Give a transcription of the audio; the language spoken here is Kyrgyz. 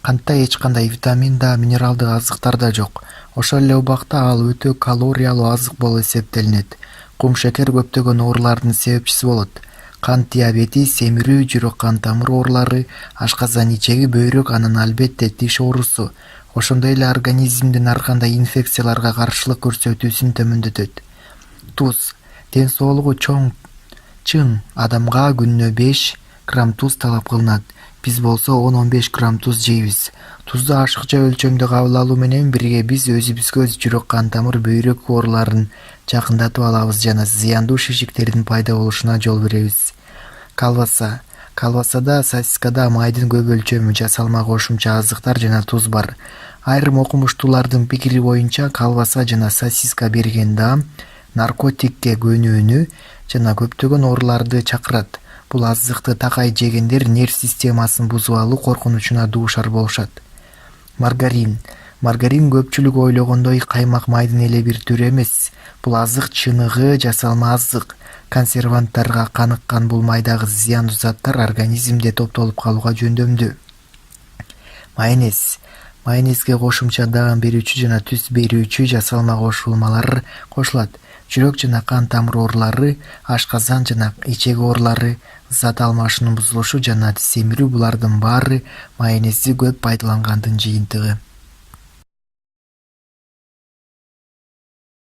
Кантта эч кандай витамин да, минералдык азыктар да жок. Ошол эле убакта ал өтө калориялуу азык болуп эсептелинет. Кумшекер көптөгөн оорулардын себепчиси болот. Кант диабети, семирүү, жүрөк-кан тамыр оорулары, ашказан ичеги, бөйрөк, анан албетте тиш оорусу, ошондой эле организмдин ар кандай инфекцияларга каршылык көрсөтүүсүн төмөндөтөт. Туз. Ден соолугу чың адамга күнүнө 5 грамм туз талап кылынат. Биз болсо 10-15 грамм туз жейбиз. Тузду ашыкча өлчөмдө кабыл алуу менен бирге биз өзүбүзгө жүрөк-кан тамыр, бөйрөк ооруларын жакындатып алабыз жана зыяндуу шишиктердин пайда болушуна жол беребиз. Колбаса. Колбасада, сосискада майдын көп өлчөмү, жасалма кошумча азыктар жана туз бар. Айрым окумуштуулардын пикири боюнча, колбаса жана сосиска берген даам наркотикке көнүүнү жана көптөгөн ооруларды чакырат. Бул азыкты такай жегендер нерв системасын бузуп алуу коркунучуна дуушар болушат. Маргарин. Маргарин көпчүлүк ойлогондой каймак майдын эле бир түрү эмес. Бул азык чыныгы жасалма азык. Консерванттарга каныккан бул майдагы зыяндуу заттар организмде топтолуп калууга жөндөмдүү. Майонез. Майонезге кошумча даам берүүчү жана түс берүүчү жасалма кошулмалар кошулат. Жүрөк жана кан тамыр оорулары, ашказан жана ичеги оорулары, зат алмашуунун бузулушу жана семирүү — булардын баары майонезди көп пайдалангандын жыйынтыгы.